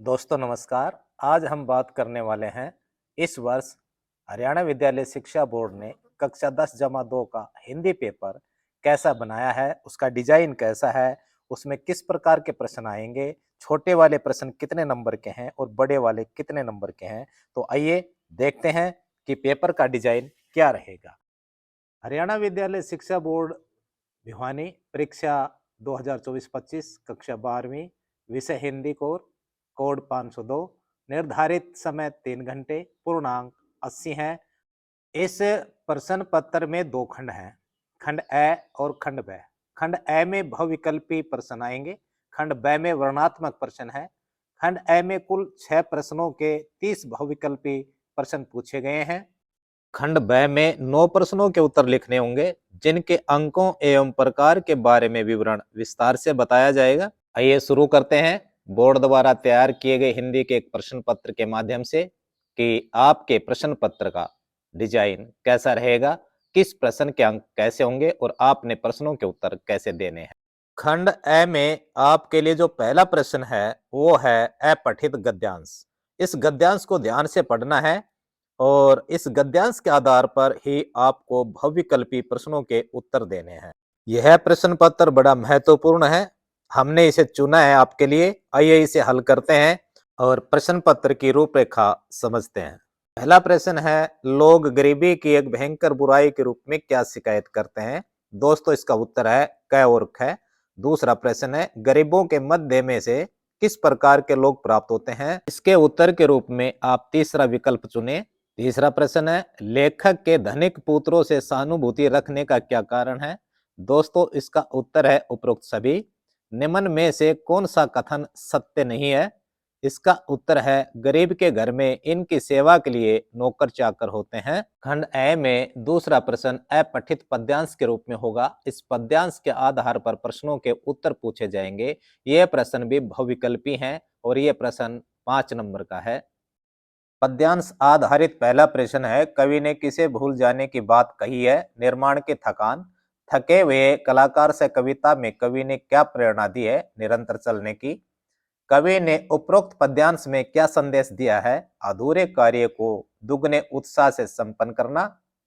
दोस्तों नमस्कार। आज हम बात करने वाले हैं इस वर्ष हरियाणा विद्यालय शिक्षा बोर्ड ने कक्षा 10 जमा 2 का हिंदी पेपर कैसा बनाया है, उसका डिजाइन कैसा है, उसमें किस प्रकार के प्रश्न आएंगे, छोटे वाले प्रश्न कितने नंबर के हैं और बड़े वाले कितने नंबर के हैं। तो आइए देखते हैं कि पेपर का डिजाइन क्या रहेगा। हरियाणा विद्यालय शिक्षा बोर्ड भिवानी परीक्षा 2024-25 कक्षा 12वीं विषय हिंदी कोड 502 निर्धारित समय 3 घंटे पूर्णांक 80 है। इस प्रश्न पत्र में दो खंड हैं, खंड ए और खंड ब। खंड ए में बहुविकल्पी प्रश्न आएंगे, खंड ब में वर्णात्मक प्रश्न है। खंड ए में कुल 6 प्रश्नों के 30 बहुविकल्पी प्रश्न पूछे गए हैं। खंड ब में 9 प्रश्नों के उत्तर लिखने होंगे, जिनके अंकों एवं प्रकार के बारे में विवरण विस्तार से बताया जाएगा। आइए शुरू करते हैं बोर्ड द्वारा तैयार किए गए हिंदी के एक प्रश्न पत्र के माध्यम से कि आपके प्रश्न पत्र का डिजाइन कैसा रहेगा, किस प्रश्न के अंक कैसे होंगे और आपने प्रश्नों के उत्तर कैसे देने हैं। खंड ए में आपके लिए जो पहला प्रश्न है वो है अपठित गद्यांश। इस गद्यांश को ध्यान से पढ़ना है और इस गद्यांश के आधार पर ही आपको बहुविकल्पी प्रश्नों के उत्तर देने हैं। यह प्रश्न पत्र बड़ा महत्वपूर्ण है, हमने इसे चुना है आपके लिए। आइए इसे हल करते हैं और प्रश्न पत्र की रूपरेखा समझते हैं। पहला प्रश्न है, लोग गरीबी की एक भयंकर बुराई के रूप में क्या शिकायत करते हैं। दोस्तों इसका उत्तर है क और ख। दूसरा प्रश्न है, गरीबों के मध्य में से किस प्रकार के लोग प्राप्त होते हैं। इसके उत्तर के रूप में आप तीसरा विकल्प चुने। तीसरा प्रश्न है, लेखक के धनिक पुत्रों से सहानुभूति रखने का क्या कारण है। दोस्तों इसका उत्तर है उपरोक्त सभी। निम्न में से कौन सा कथन सत्य नहीं है। इसका उत्तर है गरीब के घर में इनकी सेवा के लिए नौकर चाकर होते हैं। खंड ए में दूसरा प्रश्न अपठित पद्यांश के रूप में होगा। इस पद्यांश के आधार पर प्रश्नों के उत्तर पूछे जाएंगे। यह प्रश्न भी बहुविकल्पी हैं और यह प्रश्न 5 नंबर का है। पद्यांश आधारित पहला प्रश्न है, कवि ने किसे भूल जाने की बात कही है। निर्माण की थकान। थके हुए कलाकार से कविता में कवि ने क्या प्रेरणा दी है। निरंतर चलने की। कवि ने उपरोक्त पद्यांश में क्या संदेश दिया है। अधूरे कार्य को दुगने उत्साह से संपन्न करना।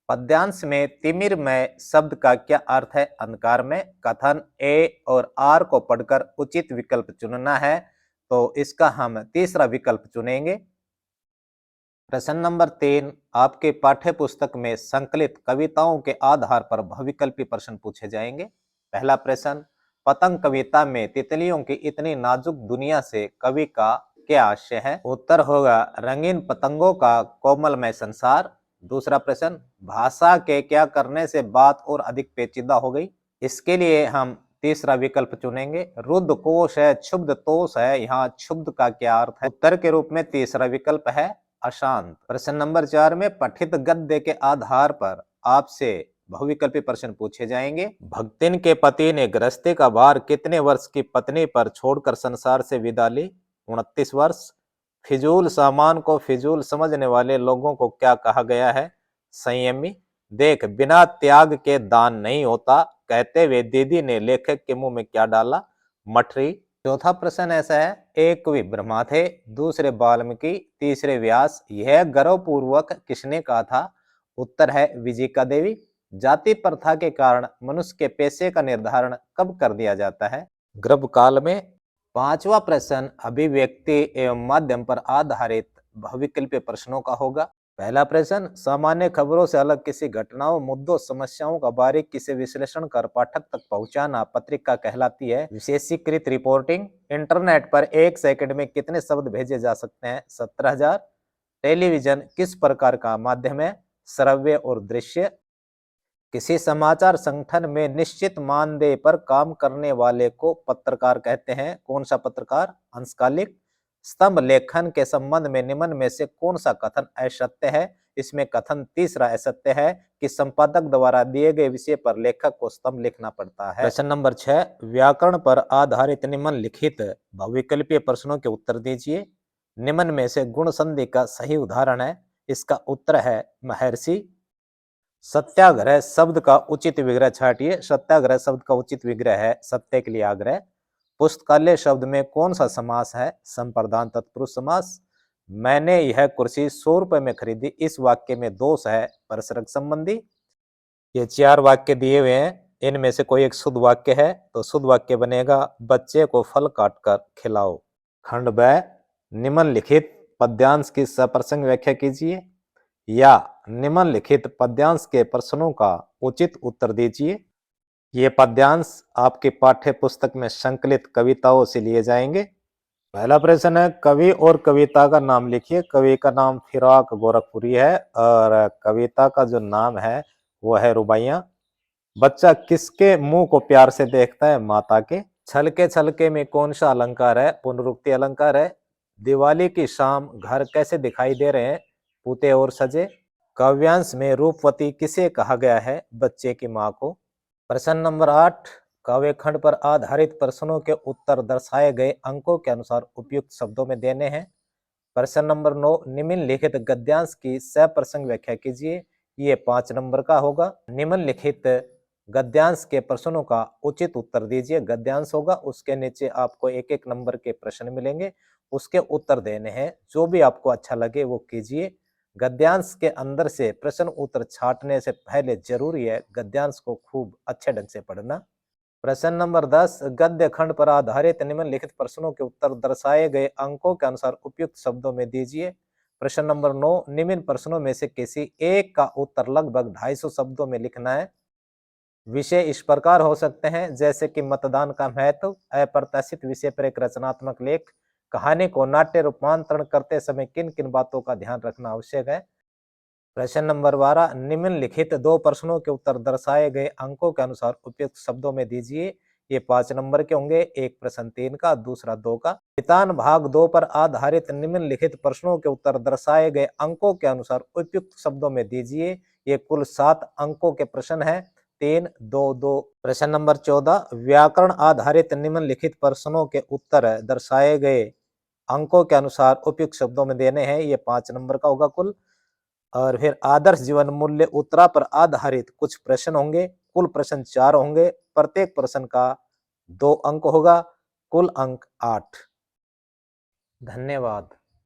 पद्यांश में तिमिर में शब्द का क्या अर्थ है। अंधकार में। कथन ए और आर को पढ़कर उचित विकल्प चुनना है, तो इसका हम तीसरा विकल्प चुनेंगे। प्रश्न नंबर 3, आपके पाठ्य पुस्तक में संकलित कविताओं के आधार पर बहुविकल्पी प्रश्न पूछे जाएंगे। पहला प्रश्न, पतंग कविता में तितलियों की इतनी नाजुक दुनिया से कवि का क्या आशय है। उत्तर होगा रंगीन पतंगों का कोमलमय संसार। दूसरा प्रश्न, भाषा के क्या करने से बात और अधिक पेचीदा हो गई। इसके लिए हम तीसरा विकल्प चुनेंगे। रुद्ध कोश है, क्षुब्ध तोष है, यहाँ क्षुब्ध का क्या अर्थ है। उत्तर के रूप में तीसरा विकल्प है अशांत। प्रश्न नंबर 4 में पठित गद्य के आधार पर आपसे बहुविकल्पी प्रश्न पूछे जाएंगे। भक्तिन के पति ने गृहस्थी का भार कितने वर्ष की पत्नी पर छोड़कर संसार से विदा ली। 29 वर्ष। फिजूल सामान को फिजूल समझने वाले लोगों को क्या कहा गया है। संयमी। देख बिना त्याग के दान नहीं होता कहते हुए दीदी ने लेखक के मुंह में क्या डाला। मठरी। चौथा प्रश्न ऐसा है, एक कवि ब्रह्मा थे, दूसरे वाल्मीकि, तीसरे व्यास, यह गर्वपूर्वक किसने कहा था। उत्तर है विजिका देवी। जाति प्रथा के कारण मनुष्य के पेशे का निर्धारण कब कर दिया जाता है। गर्भकाल में। पांचवा प्रश्न अभिव्यक्ति एवं माध्यम पर आधारित बहुविकल्पीय प्रश्नों का होगा। पहला प्रश्न, सामान्य खबरों से अलग किसी घटनाओं, मुद्दों, समस्याओं का बारीकी से विश्लेषण कर पाठक तक पहुंचाना पत्रिका कहलाती है। विशेषीकृत रिपोर्टिंग। इंटरनेट पर 1 सेकंड में कितने शब्द भेजे जा सकते हैं। 17,000। टेलीविजन किस प्रकार का माध्यम है। श्रव्य और दृश्य। किसी समाचार संगठन में निश्चित मानदेय पर काम करने वाले को पत्रकार कहते हैं। कौन सा पत्रकार। अंशकालिक। स्तंभ लेखन के संबंध में निम्न में से कौन सा कथन असत्य है। इसमें कथन तीसरा असत्य है कि संपादक द्वारा दिए गए विषय पर लेखक को स्तंभ लिखना पड़ता है। प्रश्न नंबर 6, व्याकरण पर आधारित निम्नलिखित बहुविकल्पीय प्रश्नों के उत्तर दीजिए। निम्न में से गुण संधि का सही उदाहरण है। इसका उत्तर है महर्षि। सत्याग्रह शब्द का उचित विग्रह छाटिए। सत्याग्रह शब्द का उचित विग्रह है सत्य के लिए आग्रह। पुस्तकालय शब्द में कौन सा समास है? संप्रदान तत्पुरुष समास। मैंने यह कुर्सी 100 रुपए में खरीदी, इस वाक्य में दोष है परसरक संबंधी। ये 4 वाक्य दिए हुए हैं, इनमें से कोई एक शुद्ध वाक्य है, तो शुद्ध वाक्य बनेगा बच्चे को फल काटकर खिलाओ। खंड ब, निम्नलिखित पद्यांश की सप्रसंग व्याख्या कीजिए या निम्नलिखित पद्यांश के प्रश्नों का उचित उत्तर दीजिए। ये पद्यांश आपके पाठ्य पुस्तक में संकलित कविताओं से लिए जाएंगे। पहला प्रश्न है, कवि और कविता का नाम लिखिए। कवि का नाम फिराक गोरखपुरी है और कविता का जो नाम है वो है रुबाइयां। बच्चा किसके मुंह को प्यार से देखता है? माता के। छलके में कौन सा अलंकार है? पुनरुक्ति अलंकार है। दिवाली की शाम घर कैसे दिखाई दे रहे हैं? पूते और सजे। काव्यांश में रूपवती किसे कहा गया है? बच्चे की मां को। प्रश्न नंबर 8, काव्य खंड पर आधारित प्रश्नों के उत्तर दर्शाए गए अंकों के अनुसार उपयुक्त शब्दों में देने हैं। प्रश्न नंबर 9, निम्नलिखित गद्यांश की सप्रसंग व्याख्या कीजिए। ये 5 नंबर का होगा। निम्नलिखित गद्यांश के प्रश्नों का उचित उत्तर दीजिए। गद्यांश होगा, उसके नीचे आपको एक एक नंबर के प्रश्न मिलेंगे, उसके उत्तर देने हैं। जो भी आपको अच्छा लगे वो कीजिए। गद्यांश के अंदर से प्रश्न उत्तर छांटने से पहले जरूरी है गद्यांश को खूब अच्छे ढंग से पढ़ना। प्रश्न नंबर 10, गद्य खंड पर आधारित निम्नलिखित प्रश्नों के उत्तर दर्शाए गए अंकों के अनुसार उपयुक्त शब्दों में दीजिए। प्रश्न नंबर 9, निम्न प्रश्नों में से किसी एक का उत्तर लगभग 250 शब्दों में लिखना है। विषय इस प्रकार हो सकते हैं जैसे कि मतदान का महत्व, अप्रत्याशित विषय पर एक रचनात्मक लेख, कहानी को नाट्य रूपांतरण करते समय किन किन बातों का ध्यान रखना आवश्यक है। प्रश्न नंबर 12, निम्नलिखित 2 प्रश्नों के उत्तर दर्शाए गए अंकों के अनुसार उपयुक्त शब्दों में दीजिए। ये 5 नंबर के होंगे, एक प्रश्न 3 का, दूसरा 2 का। नितान भाग 2 पर आधारित निम्नलिखित प्रश्नों के उत्तर दर्शाए गए अंकों के अनुसार उपयुक्त शब्दों में दीजिए। ये कुल 7 अंकों के प्रश्न है, 3, 2, 2। प्रश्न नंबर 14, व्याकरण आधारित निम्नलिखित प्रश्नों के उत्तर दर्शाए गए अंकों के अनुसार उपयुक्त शब्दों में देने हैं। ये 5 नंबर का होगा कुल। और फिर आदर्श जीवन मूल्य उत्तरा पर आधारित कुछ प्रश्न होंगे, कुल प्रश्न 4 होंगे, प्रत्येक प्रश्न का 2 अंक होगा, कुल अंक 8। धन्यवाद।